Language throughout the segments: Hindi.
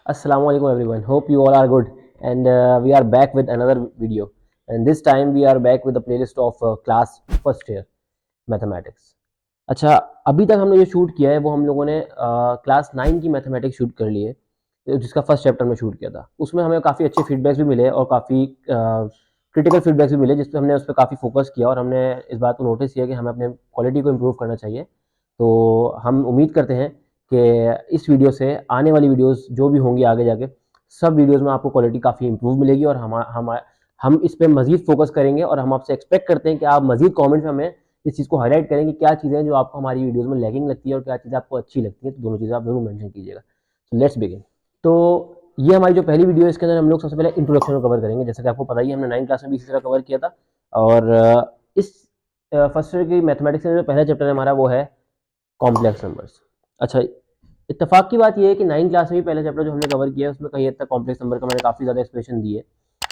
Assalamualaikum everyone. Hope you all are good, and we are back with another video. And this time we are back with the playlist of class first year mathematics. अच्छा, अभी तक हमने जो शूट किया है वो हम लोगों ने क्लास 9 की मैथमेटिक्स शूट कर ली है, जिसका फर्स्ट चैप्टर में शूट किया था। उसमें हमें काफ़ी अच्छे फीडबैक्स भी मिले और काफ़ी क्रिटिकल फीडबैक्स भी मिले, जिसपे हमने उस पर काफ़ी फोकस किया और हमने इस बात को नोटिस किया कि हमें अपने क्वालिटी को इम्प्रूव करना चाहिए। तो हम उम्मीद करते हैं कि इस वीडियो से आने वाली वीडियोस जो भी होंगी आगे जाके, सब वीडियोस में आपको क्वालिटी काफ़ी इंप्रूव मिलेगी और हम इस पे मज़ीद फोकस करेंगे और हम आपसे एक्सपेक्ट करते हैं कि आप मज़ीद कमेंट्स में हमें इस चीज़ को हाईलाइट करें कि क्या चीज़ें हैं जो आपको हमारी वीडियोस में लैगिंग लगती है और क्या चीज़ें आपको अच्छी लगती हैं। तो दोनों चीज़ें आप ज़रूर मेंशन कीजिएगा। So let's begin. तो ये हमारी जो पहली वीडियो है, इसके अंदर हम लोग सबसे पहले इंट्रोडक्शन को कवर करेंगे। जैसा कि आपको पता ही है, हमने 9 क्लास में भी इसी तरह कवर किया था। और इस फर्स्ट ईयर की मैथमेटिक्स का जो पहला चैप्टर है हमारा, वो है कॉम्प्लेक्स नंबर्स। अच्छा, इत्तेफाक की बात यह है कि 9 क्लास में भी पहला चैप्टर जो हमने कवर किया है उसमें कहीं हद तक कॉम्प्लेक्स नंबर का मैंने काफ़ी ज़्यादा एक्सप्लेनेशन दी है।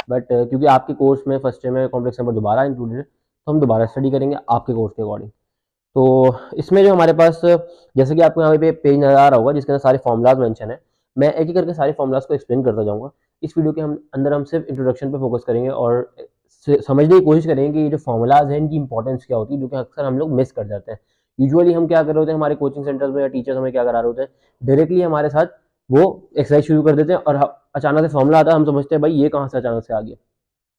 बट क्योंकि आपके कोर्स में फर्स्ट ईयर में कॉम्प्लेक्स नंबर दोबारा इंक्लूडेड है, तो हम दोबारा स्टडी करेंगे आपके कोर्स के अकॉर्डिंग। तो इसमें जो हमारे पास, जैसे कि आपको यहाँ पे पेज नज़र आ रहा होगा जिसके अंदर सारे फॉर्मूलाज मेंशन है, मैं एक एक करके सारे फॉर्मूलाज को एक्सप्लेन करता जाऊँगा। इस वीडियो के अंदर हम सिर्फ इंट्रोडक्शन पे फोकस करेंगे और समझने की कोशिश करेंगे कि ये जो फॉर्मूलाज हैं इनकी इंपॉर्टेंस क्या होती है, जो कि अक्सर हम लोग मिस कर जाते हैं। यूजुअली हम क्या कर रहे होते हैं, हमारे कोचिंग सेंटर्स में या टीचर्स हमें क्या करा रहे होते हैं, डायरेक्टली हमारे साथ वो एक्सरसाइज शुरू कर देते हैं और अचानक से फॉर्मूला आता है, हम समझते हैं भाई ये कहाँ से अचानक से आ गया,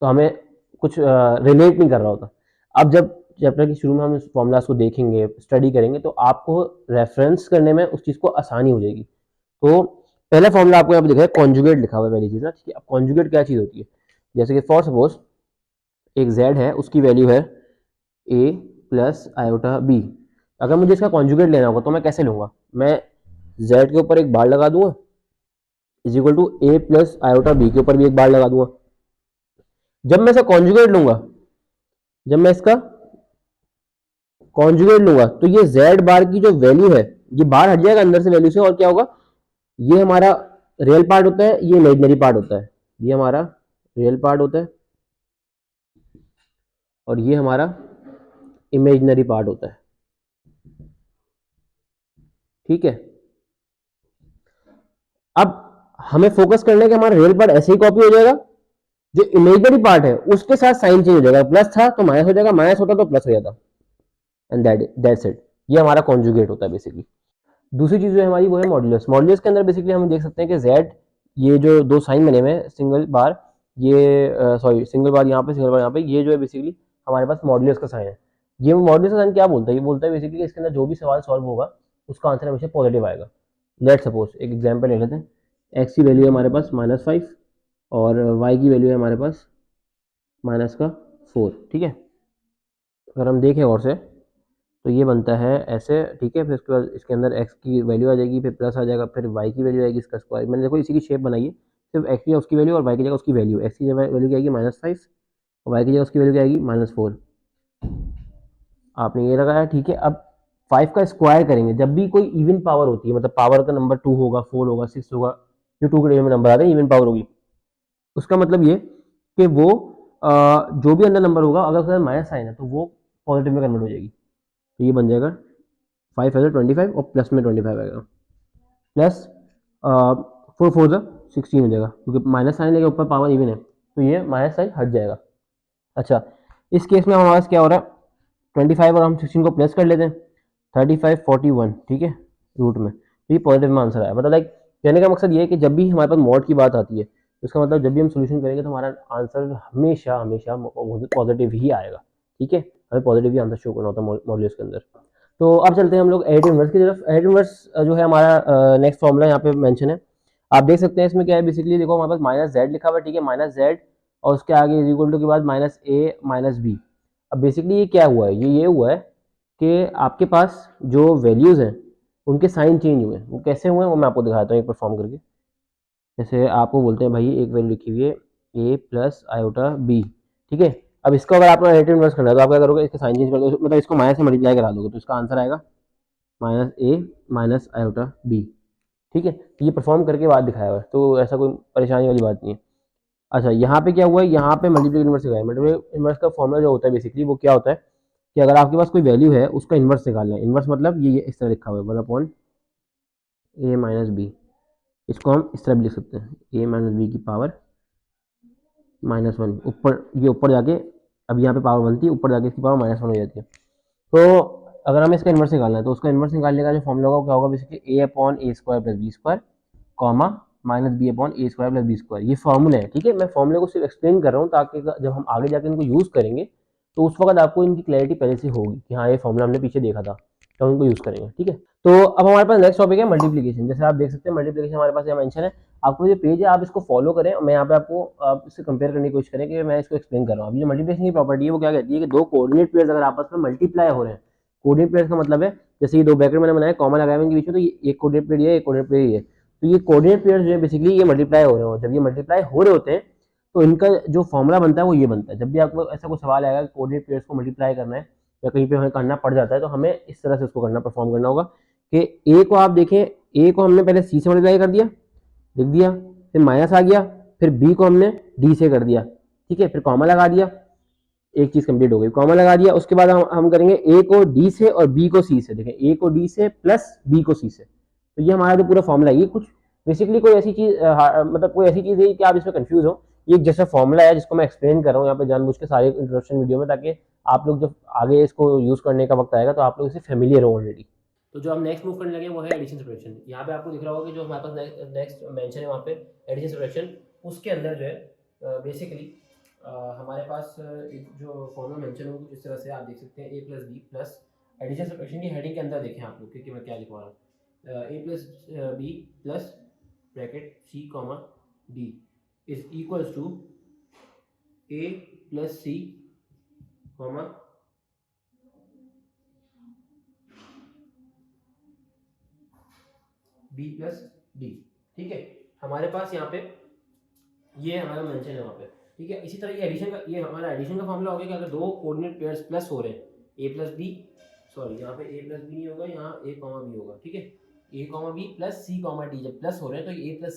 तो हमें कुछ रिलेट नहीं कर रहा होता। अब जब चैप्टर के शुरू में हम इस फॉर्मूलाज को देखेंगे, स्टडी करेंगे, तो आपको रेफरेंस करने में उस चीज़ को आसानी हो जाएगी। तो पहला फॉर्मूला आपको यहाँ पे दिखा है, कॉन्जुगेट लिखा हुआ है पहली चीज़ ना। ठीक है, अब कॉन्जुगेट क्या चीज़ होती है, जैसे कि फॉर सपोज एक z है, उसकी वैल्यू है a प्लस आयोटा b। अगर मुझे इसका कॉन्जुगेट लेना होगा तो मैं कैसे लूँगा, मैं z के ऊपर एक बार लगा दूंगा is equal to a plus iota b के ऊपर भी एक बार लगा दूंगा। जब मैं इसका कॉन्जुगेट लूंगा, जब मैं इसका कॉन्जुगेट लूंगा तो ये z बार की जो वैल्यू है ये बाहर हट जाएगा अंदर से वैल्यू से, और क्या होगा, ये हमारा रियल पार्ट होता है, ये इमेजिनरी पार्ट होता है। ये हमारा रियल पार्ट होता है और ये हमारा इमेजिनरी पार्ट होता है। ठीक है, अब हमें फोकस करना है कि हमारा रियल पार्ट ऐसे ही कॉपी हो जाएगा, जो इमेजिनरी पार्ट है उसके साथ साइन चेंज हो जाएगा, प्लस था तो माइनस हो जाएगा, माइनस होता तो प्लस हो जाता, एंड दैट्स इट। ये हमारा कॉन्जुगेट होता है बेसिकली। दूसरी चीज जो है हमारी, वो है मॉड्यूलस। मॉड्यूलस के अंदर बेसिकली हम देख सकते हैं कि z, ये जो दो साइन बने हुए हैं, सिंगल बार, ये सॉरी सिंगल बार यहाँ पे, सिंगल बार यहाँ पे, ये जो है बेसिकली हमारे पास मॉड्यूलस का साइन है। ये मॉड्यूलस का साइन क्या बोलता है, ये बोलता है बेसिकली इसके अंदर जो भी सवाल सॉल्व होगा उसका आंसर हमेशा पॉजिटिव आएगा। लेट सपोज एक एग्जाम्पल ले लेते हैं, एक्स की वैल्यू है हमारे पास -5 और वाई की वैल्यू है हमारे पास -4। ठीक है, अगर हम देखें और से तो ये बनता है ऐसे। ठीक है, फिर उसके बाद इसके अंदर x की वैल्यू आ जाएगी, फिर प्लस आ जाएगा, फिर y की वैल्यू आएगी, इसका स्क्वायर। मैंने देखो इसी की शेप बनाई है, सिर्फ x की जगह उसकी वैल्यू और y की जगह उसकी वैल्यू। x की जगह वैल्यू क्या आएगी -5 और y की जगह उसकी वैल्यू क्या आएगी -4। आपने ये लगाया, ठीक है। अब 5 का स्क्वायर करेंगे, जब भी कोई इवन पावर होती है, मतलब पावर का नंबर 2 होगा, 4 होगा, 6 होगा, जो 2 के टेबल में नंबर आते हैं इवन पावर होगी, उसका मतलब ये कि वो जो भी अंदर नंबर होगा, अगर उसका माइनस साइन है तो वो पॉजिटिव में कन्वर्ट हो जाएगी। तो ये बन जाएगा 5 है 25 और प्लस में 25 आएगा, प्लस 4 4 16 हो जाएगा, क्योंकि माइनस साइन लेके ऊपर पावर इवन है तो ये माइनस साइन हट जाएगा। अच्छा, इस केस में हमारे पास क्या हो रहा है, 25 और हम 16 को प्लस कर लेते हैं, 35 41। ठीक है, रूट में, तो ये पॉजिटिव में आंसर आया। मतलब लाइक कहने का मकसद ये है कि जब भी हमारे पास मॉड की बात आती है तो इसका मतलब जब भी हम सोल्यूशन करेंगे तो हमारा आंसर हमेशा हमेशा पॉजिटिव ही आएगा। ठीक है, हमें पॉजिटिव ही आंसर शो करना होता है मॉड्यूल्स के अंदर। तो अब चलते हैं हम लोग एडिटिव इनवर्स की तरफ। एडिटिव इनवर्स जो है हमारा नेक्स्ट फॉर्मूला यहाँ पे मेंशन है, आप देख सकते हैं। इसमें क्या है बेसिकली, देखो हमारे पास माइनस जेड लिखा हुआ है। ठीक है, माइनस जेड और उसके आगे इज इक्वल टू के बाद माइनस ए माइनस बी। अब बेसिकली ये क्या हुआ है, ये हुआ है कि आपके पास जो वैल्यूज़ हैं उनके साइन चेंज हुए हैं। वो कैसे हुए हैं वो मैं आपको दिखाता हूँ एक परफॉर्म करके। जैसे आपको बोलते हैं भाई एक वैल्यू लिखी हुई है ए प्लस आयोटा बी। ठीक है, अब इसका अगर आपको एडिटिव इनवर्स करना है तो आप क्या करोगे, इसका साइन चेंज कर दो, मतलब इसको माइनस से मल्टीप्लाई करा दोगे तो इसका आंसर आएगा माइनस ए माइनस आयोटा बी। ठीक है, तो ये परफॉर्म करके बाद दिखाया हुआ है, तो ऐसा कोई परेशानी वाली बात नहीं है। अच्छा, यहाँ पे क्या हुआ है, यहाँ पे मल्टीप्लिकेटिव इनवर्स दिखाया है। मल्टीप्लिकेटिव इनवर्स का फॉर्मूला जो होता है बेसिकली वो क्या होता है कि अगर आपके पास कोई वैल्यू है उसका इन्वर्स निकालना है। इन्वर्स मतलब ये इस तरह लिखा हुआ है 1 अपॉन ए माइनस बी। इसको हम इस तरह भी लिख सकते हैं, a माइनस बी की पावर -1, ऊपर ये ऊपर जाके, अब यहाँ पे पावर बनती है, ऊपर जाके इसकी पावर -1 हो जाती है। तो अगर हमें इसका इन्वर्स निकालना है तो उसका इन्वर्स निकालने का जो फॉर्मूला होगा क्या होगा, basically a/a² + b², comma -b/a² + b², ये फॉर्मूला है, ठीक है। मैं फॉर्मूले को सिर्फ एक्सप्लेन कर रहा हूँ ताकि जब हम आगे जाकर इनको यूज़ करेंगे तो उस वक्त आपको इनकी क्लैरिटी पहले से होगी कि हाँ ये फॉर्मूला हमने पीछे देखा था, तो हम इनको यूज़ करेंगे, ठीक है। तो अब हमारे पास नेक्स्ट टॉपिक है मल्टीप्लीकेशन। जैसे आप देख सकते हैं मल्टीप्लीकेशन हमारे पास यहाँ मेंशन है। आपको जो पेज है आप इसको फॉलो करें, मैं यहाँ पे आपको आप इससे कंपेयर करने की कोशिश करें कि मैं इसको एक्सप्लेन कर रहा हूँ। अभी जो मल्टीप्लिकेशन की प्रॉपर्टी है वो क्या कहती है कि दो कोऑर्डिनेट पेयर्स अगर आपस में मल्टीप्लाई हो रहे हैं, कोऑर्डिनेट पेयर्स का मतलब है जैसे ये दो ब्रैकेट मैंने बनाया, कॉमा लगाया इनके बीच में, तो ये एक कोऑर्डिनेट पेयर है, एक कोऑर्डिनेट पेयर है, तो ये कोऑर्डिनेट पेयर्स जो है बेसिकली ये मल्टीप्लाई हो रहे हो। जब ये मल्टीप्लाई हो रहे होते हैं तो इनका जो फॉर्मूला बनता है वो ये बनता है। जब भी आपको ऐसा कोई सवाल आएगा कि कोऑर्डिनेट पेयर्स को मल्टीप्लाई करना है या कहीं पे हमें करना पड़ जाता है तो हमें इस तरह से उसको करना परफॉर्म करना होगा कि ए को आप देखें, ए को हमने पहले सी से मल्टीप्लाई कर दिया, लिख दिया, फिर माइनस आ गया, फिर बी को हमने डी से कर दिया, ठीक है, फिर कॉमा लगा दिया, एक चीज कंप्लीट हो गई, कॉमा लगा दिया। उसके बाद हम करेंगे ए को डी से और बी को सी से। देखें ए को डी से प्लस बी को सी से, तो ये हमारा जो पूरा फॉर्मूला है। ये कुछ बेसिकली कोई ऐसी चीज मतलब कोई ऐसी चीज है कि आप इसमें कंफ्यूज हो, ये जैसा फॉर्मूला है जिसको मैं एक्सप्लेन कर रहा हूँ यहाँ पे जानबूझ के सारे इंट्रोडक्शन वीडियो में, ताकि आप लोग जब आगे इसको यूज करने का वक्त आएगा तो आप लोग इससे फेमिलियर हो ऑलरेडी। तो जो हम नेक्स्ट मूव करने लगे वो है एडिशन सब्ट्रैक्शन। यहाँ पे आपको दिख रहा होगा कि जो हमारे पास नेक्स्ट मेंशन है वहाँ पे एडिशन सब्ट्रैक्शन, उसके अंदर जो है बेसिकली हमारे पास एक जो फॉर्मूला मेंशन हो इस तरह से आप देख सकते हैं a + b plus addition subtraction की हेडिंग के अंदर देखें आप लोग कि मैं क्या लिखवा रहा हूँ, a + b plus bracket c, d is equals to a + c, b + d, ठीक है। हमारे पास यहाँ पे ये हमारा मेंशन है वहाँ पे, ठीक है। इसी तरह ये एडिशन का, ये हमारा एडिशन का फॉर्मूला हो गया कि अगर दो कोऑर्डिनेट पेयर्स प्लस हो रहे हैं, a + b, सॉरी यहाँ पे a + b नहीं होगा, यहाँ a, b होगा, ठीक है। a, b plus c, d जब प्लस हो रहे हैं तो a + c,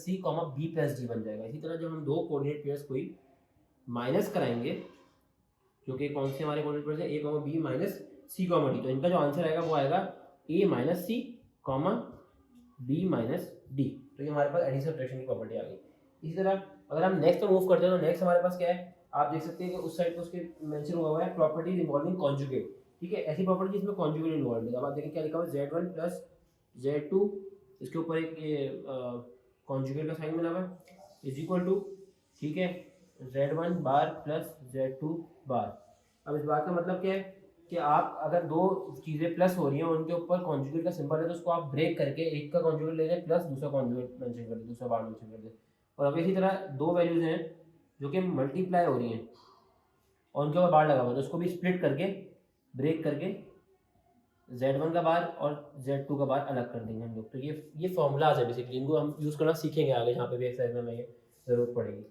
b + d बन जाएगा। इसी तरह जब हम दो कोऑर्डिनेट पेयर्स कोई माइनस कराएंगे, जो कि कौन से हमारे कोऑर्डिनेट पेयर्स है, a, b minus c, d, तो इनका जो आंसर आएगा वो आएगा a - c, b - d। तो ये हमारे पास एडिशन सब्ट्रैक्शन की प्रॉपर्टी आ गई। इसी तरह अगर हम नेक्स्ट पर मूव करते हैं तो नेक्स्ट हमारे पास क्या है, आप देख सकते हैं कि उस साइड पर उसके मेंशन हुआ है प्रॉपर्टीज इन्वॉल्विंग कॉन्जुगेट, ठीक है। ऐसी प्रॉपर्टी जिसमें कॉन्जुगेट इन्वॉल्व है। अब आप देखिए क्या लिखा हुआ है, z1 + z2, इसके ऊपर एक ये कॉन्जुगेट का साइन बना हुआ है, इज इक्वल टू, ठीक है, z1 बार प्लस z2 बार। अब इस बात का मतलब क्या है कि आप अगर दो चीज़ें प्लस हो रही हैं उनके ऊपर कॉन्जुगेट का सिंबल है तो उसको आप ब्रेक करके एक का कॉन्जुगेट ले लें प्लस दूसरा कॉन्जुगेट मेंशन कर दें, दूसरा बार मेंशन कर दें। और अब इसी तरह दो वैल्यूज हैं जो कि मल्टीप्लाई हो रही हैं और उनके ऊपर बार लगा हुआ है तो उसको भी स्प्लिट करके ब्रेक करके z1 का बार और z2 का बार अलग कर देंगे हम लोग। तो ये फॉर्मूलाज है बेसिकली, इनको हम यूज़ करना सीखेंगे आगे जहाँ पे भी एक्सरसाइज में हमें ज़रूरत पड़ेगी।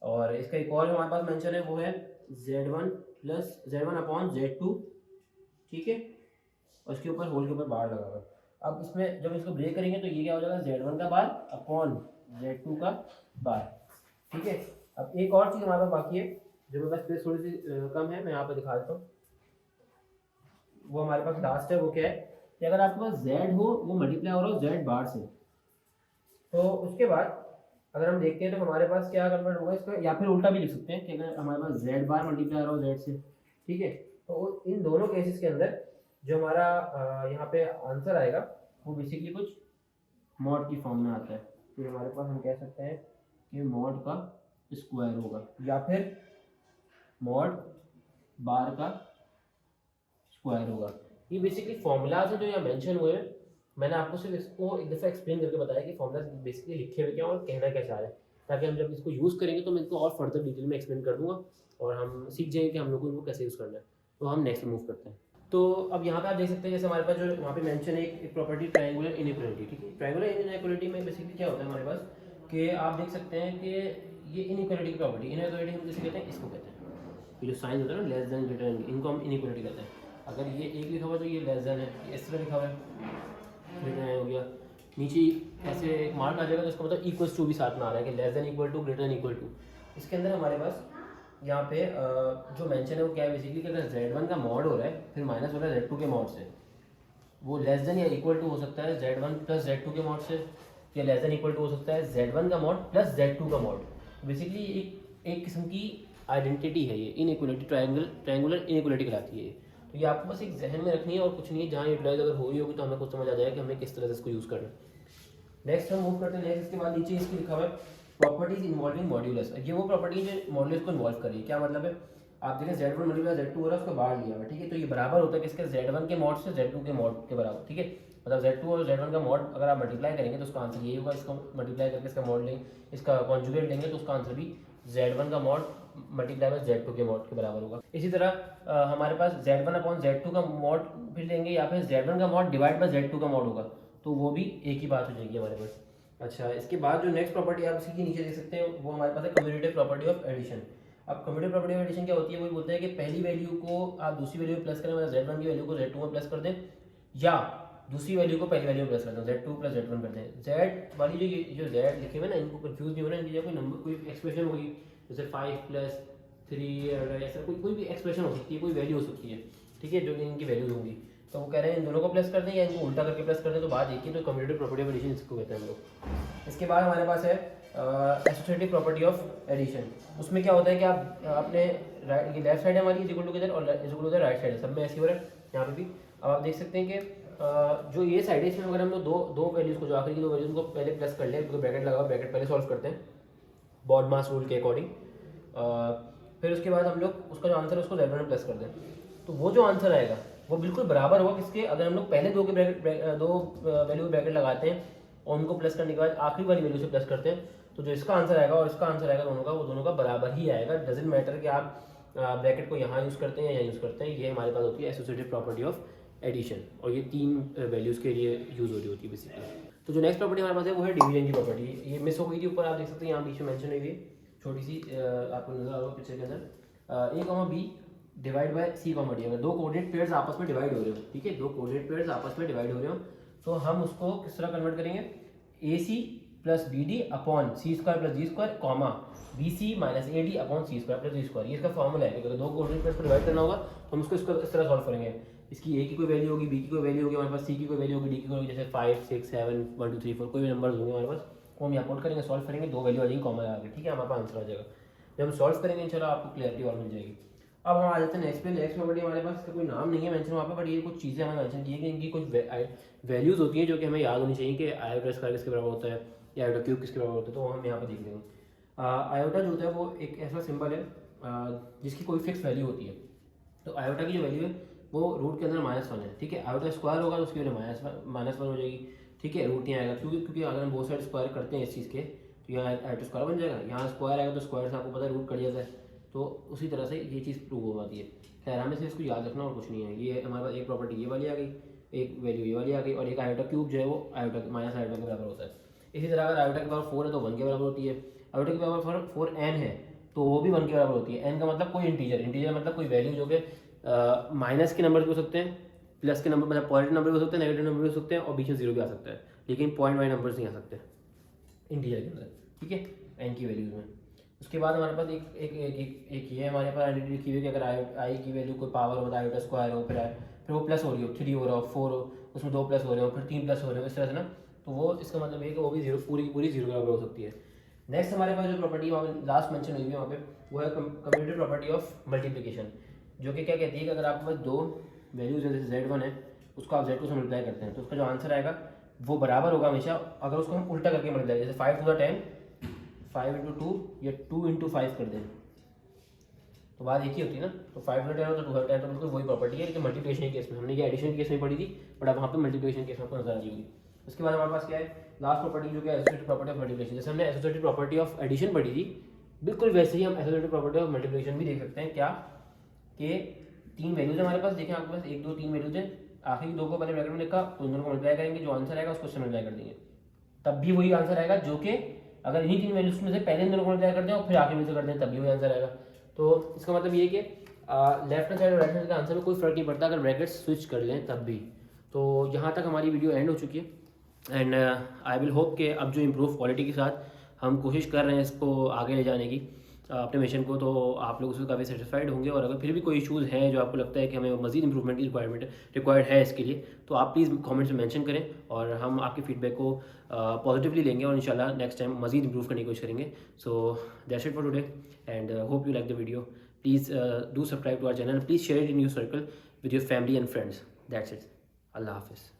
और इसका एक और हमारे पास मेंशन है वो है z1/z2, ठीक है, और इसके ऊपर होल के ऊपर बार लगा हुआ है। अब इसमें जब इसको ब्रेक करेंगे तो ये क्या हो जाएगा, z1 का बार अपॉन z2 का बार, ठीक है। अब एक और चीज़ हमारे पास बाकी है जो मेरे पास स्पेस थोड़ी सी कम है, मैं यहाँ पे दिखा देता हूँ। वो हमारे पास लास्ट है, वो क्या है कि अगर आपके पास z हो वो मल्टीप्लाई हो रहा हो z बार से, तो उसके बाद अगर हम देखते हैं तो हमारे पास क्या कन्वर्ट होगा इसका, या फिर उल्टा भी लिख सकते हैं कि अगर हमारे पास z बार मल्टीप्लाई हो रहा हो z से, ठीक है, तो इन दोनों केसेस के अंदर जो हमारा यहाँ पे आंसर आएगा वो बेसिकली कुछ मॉड की फॉर्म में आता है। फिर हमारे पास हम कह सकते हैं कि मॉड का स्क्वायर होगा या फिर मॉड बार का स्क्वायर होगा। ये बेसिकली फॉर्मूलाज हैं जो यहाँ मेंशन हुए हैं। मैंने आपको सिर्फ इसको एक दफ़ा एक्सप्लेन करके बताया कि फॉर्मूलाज बेसिकली लिखे हुए क्या और कहना क्या चाह रहे हैं, ताकि हम जब इसको यूज़ करेंगे तो मैं इसको और फर्दर डिटेल में एक्सप्लेन कर दूंगा और हम सीख जाएंगे कि हम लोग को इनको कैसे यूज़ करना है। तो हम नेक्स्ट मूव करते हैं। तो अब यहाँ पे आप देख सकते हैं जैसे हमारे पास जो वहाँ पे मेंशन है एक प्रॉपर्टी ट्रायंगुलर इनइक्वालिटी, ठीक है। ट्रायंगुलर इनइक्वालिटी में बेसिकली क्या होता है हमारे पास कि आप देख सकते हैं कि ये इनइक्वालिटी की प्रॉपर्टी, इनइक्वालिटी हम जैसे कहते हैं इसको कहते हैं, ये जो साइन होता है ना लेस देन ग्रेटर देन, इनको हम इनइक्वालिटी कहते हैं। अगर ये एक लिखा हुआ तो ये लेस देन है, ये इस तरह लिखा हुआ है ग्रेटर देन हो गया, नीचे ऐसे एक मार्क आ जाएगा तो इसका मतलब इक्वल्स टू भी साथ में आ रहा है कि less than equal to greater than equal to. इसके अंदर हमारे पास यहाँ पे जो मेंशन है वो क्या है बेसिकली कि अगर z1 का मॉड हो रहा है फिर माइनस हो रहा है z2 के मॉड से, वो लेस देन या इक्वल टू हो सकता है z1 + z2 के मॉड से, तो ये लेस देन इक्वल टू हो सकता है Z1 का मॉड प्लस Z2 का मॉड। बेसिकली एक किस्म की आइडेंटिटी है ये, इनइक्वलिटी, ट्रायंगुलर इनइक्वलिटी कहलाती है ये। तो ये आपको बस एक जहन में रखनी है और कुछ नहीं है, जहाँ यूटिलाइज अगर हो रही होगी तो हमें कुछ समझ आ जाएगा कि हमें किस तरह से इसको यूज़ करना है। नेक्स्ट हम मूव करते हैं नेक्स्ट, इसके बाद नीचे इसकी लिखा हुआ है प्रॉपर्टीज इन्वॉल्विंग मॉड्यूलस। ये वो प्रॉपर्टी है जो मॉड्यूलस को इन्वॉल्व कर रही है। क्या मतलब है, आप देखें Z1 मल्टीप्लाई Z2 हो रहा है, उसको बाहर लिया हुआ है, ठीक है। तो ये बराबर होता है किसके, Z1 के मॉड से Z2 के मॉड के बराबर, ठीक है। मतलब Z2 और Z1 का मॉड अगर आप मल्टीप्लाई करेंगे तो उसका आंसर यही होगा। इसको मल्टीप्लाई करके इसका मॉड लेंगे, इसका कॉन्जुगेट लेंगे तो उसका आंसर भी Z1 का मॉड मल्टीप्लाई बाय Z2 के मॉड के बराबर होगा। इसी तरह हमारे पास Z1 अपॉन Z2 का मॉड फिर लेंगे, या फिर Z1 का मॉड डिवाइड बाय Z2 का मॉड होगा, तो वो भी एक ही बात हो जाएगी हमारे पास। अच्छा, इसके बाद जो नेक्स्ट प्रॉपर्टी आप इसी के नीचे देख सकते हैं वो हमारे पास है कम्यूटेटिव प्रॉपर्टी ऑफ एडिशन। अब कम्यूटेटिव प्रॉपर्टी ऑफ एडिशन क्या होती है, वो बोलते हैं कि पहली वैल्यू को आप दूसरी वैल्यू में प्लस करें, मतलब Z1 की वैल्यू को Z2 में प्लस कर दें, या दूसरी वैल्यू को पहली वैल्यू में प्लस कर दें, Z2 प्लस Z1 कर दें। Z वाली जो Z लिखे हुए ना, इनको कंफ्यूज नहीं होना, इनकी कोई नंबर कोई एक्सप्रेशन होगी, जैसे 5 प्लस 3 ऐसा कोई भी एक्सप्रेशन हो सकती है, कोई वैल्यू हो सकती है, ठीक है, जो इनकी वैल्यूज होंगी। तो वो कह रहे हैं इन दोनों को प्लस कर दें या इनको उल्टा करके प्लस कर दें, तो बात एक ही, तो कम्यूटेटिव प्रॉपर्टी ऑफ एडिशन इसको कहते हैं हम लोग। इसके बाद हमारे पास है एसोसिएटिव प्रॉपर्टी ऑफ एडिशन। उसमें क्या होता है कि आप अपने ये लेफ्ट साइड है हमारी इज इक्वल टू किधर, और is equal to right side है, सब में ऐसी हो रहा है यहाँ पे भी। अब आप देख सकते हैं कि जो ये साइड है इसमें अगर हम लोग दो वैल्यूज़ को, जो आखिरी की दो वैल्यूज़ को पहले प्लस कर ले, ब्रैकेट लगा हुआ, ब्रैकेट पहले सॉल्व करते हैं बॉड मास रूल के अकॉर्डिंग, फिर उसके बाद हम लोग उसका जो आंसर है उसको Z1 में प्लस कर दें, तो वो जो आंसर आएगा वो बिल्कुल बराबर होगा किसके, अगर हम लोग पहले दो वैल्यू ब्रैकेट लगाते हैं और उनको प्लस करने के बाद आखिरी वाली वैल्यू से प्लस करते हैं, तो जो इसका आंसर आएगा और इसका आंसर आएगा दोनों का, वो दोनों का बराबर ही आएगा। डजेंट मैटर कि आप ब्रैकेट को यहाँ यूज़ करते हैं या यहाँ यूज़ करते हैं, ये हमारे पास होती है एसोसिएटिव प्रॉपर्टी ऑफ एडिशन, और ये तीन वैल्यूज़ के लिए यूज़ हो रही होती है बेसिकली। तो जो नेक्स्ट प्रॉपर्टी हमारे पास है वो है डिवीजन की प्रॉपर्टी। ये मिस हो गई थी ऊपर, आप देख सकते हैं यहाँ बीच में मेंशन हुई है, छोटी सी आपको नजर आ रहा है पिक्चर के अंदर, A, B divide by C, D। अगर दो कोऑर्डिनेट पेयर्स आपस में डिवाइड हो रहे हो, ठीक है, दो कोऑर्डिनेट पेयर्स आपस में डिवाइड हो रहे हो, तो हम उसको किस तरह कन्वर्ट करेंगे, AC plus BD upon C² plus D², comma BC minus AD upon C² plus D²। ये इसका फॉर्मूला है कि अगर दो कोऑर्डिनेट पेयर्स को डिवाइड करना होगा तो हम उसको इस तरह सॉल्व करेंगे। इसकी A की कोई वैल्यू होगी, B की कोई वैल्यू होगी, हमारे पास C की कोई वैल्यू होगी, D की कोई, जैसे 5 6 7 1 2 3 4 कोई भी नंबर्स होंगे हमारे पास, वो हम यहाँ पुट करेंगे, सॉल्व करेंगे, दो वैल्यू आ जाएंगी कॉमन आगे, ठीक है, हमारे पास आंसर आ जाएगा। जब हम सॉल्व करेंगे इंशाल्लाह आपको क्लियरिटी और मिल जाएगी। अब हम आ जाते हैं नेक्स्ट पे। नेक्स्ट प्रॉपर्टी हमारे पास, इसका कोई नाम नहीं है मेंशन वहाँ पे, बट ये कुछ चीज़ें हमें मेंशन की है कि इनकी कुछ वैल्यूज़ होती हैं जो कि हमें याद होनी चाहिए कि आयोटा स्क्वायर किसके बराबर होता है या आयोटा क्यूब किसके बराबर होता है, तो हम यहाँ पे देख लेंगे। आयोटा जो होता है वो एक ऐसा सिंबल है जिसकी कोई फिक्स वैल्यू होती है। तो आयोटा की जो वैल्यू है वो रूट के अंदर -1 है, ठीक है। आयोटा स्क्वायर होगा तो उसकी वैल्यू -1 हो जाएगी, ठीक है, रूट नहीं आएगा, क्योंकि अगर हम बोथ साइड स्क्वायर करते हैं इस चीज़ के तो यहाँ आयोटा स्क्वायर बन जाएगा, यहाँ स्क्वायर आएगा तो स्क्वायर से आपको पता है रूट कट जाता है, तो उसी तरह से ये चीज़ प्रूव हो जाती है। खैर हमें से इसको याद रखना और कुछ नहीं है। ये हमारे पास एक प्रॉपर्टी ये वाली आ गई, एक वैल्यू ये वाली आ गई, और एक आयोटा क्यूब जो है वो आयोटा माइनस आयोटा के बराबर होता है। इसी तरह अगर आयोटा के पावर 4 है तो 1 के बराबर होती है, आयोटा के पावर 4n है तो वो भी 1 के बराबर होती है। n का मतलब कोई इंटीजर मतलब कोई वैल्यू जो कि माइनस के नंबर भी हो सकते हैं, प्लस के नंबर मतलब पॉजिटिव नंबर भी हो सकते हैं, नेगेटिव नंबर भी हो सकते हैं, और बीच में 0 भी आ सकता है, लेकिन पॉइंट वाइज नंबर्स नहीं आ सकते इंटीजर के अंदर, ठीक है, n की वैल्यूज में। उसके बाद हमारे पास एक ये हमारे पास आइडेंटिटी लिखी हुई है कि अगर आई की वैल्यू कोई पावर हो, आयोटा स्क्वायर हो, फिर वो प्लस हो रही हो, 3 हो रहा हो, 4 हो, उसमें 2 प्लस हो रहे हो, फिर 3 प्लस हो रहे हो, इस तरह से ना, तो वो इसका मतलब ये कि वो भी 0 पूरी की पूरी 0 के बराबर हो सकती है। नेक्स्ट हमारे पास जो प्रॉपर्टी वहाँ लास्ट मेंशन हुई है वहाँ पे वो है कम्यूटेटिव प्रॉपर्टी ऑफ मल्टीप्लिकेशन, जो कि क्या कहती है कि अगर आपके पास दो वैल्यूज है, जैसे Z1 है उसको आप Z2 से मल्टीप्लाई करते हैं तो उसका जो आंसर आएगा वो बराबर होगा हमेशा अगर उसको हम उल्टा करके मल्टीप्लाई, जैसे 5 टू द 10 5 इंटू 2 या 2 इंटू 5 कर दें तो बात एक ही होती है ना। तो 5 टू 10 और 2 टू 10 तो बिल्कुल वही प्रॉपर्टी है, लेकिन मल्टीप्लिकेशन के केस में हमने ये एडिशन के केस में पढ़ी थी, बट अब वहाँ पे मल्टीप्लिकेशन के केस में आपको नजर आ जाएगी। उसके बाद हमारे पास क्या है लास्ट प्रॉपर्टी जो कि एसोसिएटिव प्रॉपर्टी ऑफ मल्टीप्लिकेशन। जैसे हमने एसोसिएटिव प्रॉपर्टी ऑफ एडिशन पढ़ी थी, बिल्कुल वैसे ही हम एसोसिएटिव प्रॉपर्टी ऑफ मल्टीप्लिकेशन भी देख सकते हैं। क्या कि 3 वैल्यूज हमारे पास, देखें आपके पास 1 2 3 वैल्यूज हैं, आखिरी 2 को पहले ब्रैकेट में लिखा तो उन दोनों को मल्टीप्लाई करेंगे, जो आंसर आएगा उसको मल्टीप्लाई कर देंगे, तब भी वही आंसर आएगा, जो कि अगर इन्हीं 3 वैल्यूज में से पहले इन दोनों को मल्टीप्लाई कर दें और फिर आखिरी में से कर दें तब भी वही आंसर आएगा। तो इसका मतलब ये कि लेफ्ट हैंड साइड और राइट हैंड के आंसर में कोई फर्क नहीं पड़ता अगर ब्रैकेट स्विच कर लें तब भी। तो यहाँ तक हमारी वीडियो एंड हो चुकी है एंड आई विल होप कि अब जो इम्प्रूव क्वालिटी के साथ हम कोशिश कर रहे हैं इसको आगे ले जाने की, अपने मिशन को, तो आप लोग उससे काफ़ी सेटिस्फाइड होंगे। और अगर फिर भी कोई इशूज़ हैं जो आपको लगता है कि हमें मज़ीद इंप्रूवमेंट की रिक्वायर्ड है इसके लिए, तो आप प्लीज़ कमेंट्स में मेंशन करें और हम आपके फीडबैक को पॉजिटिवली लेंगे और इंशाल्लाह नेक्स्ट टाइम मज़ीद इंप्रूव करने की कोशिश करेंगे। So that's it for today and hope you like the video. Please do subscribe to our channel, please share it in your circle with your family and friends. That's it. Allah Hafiz.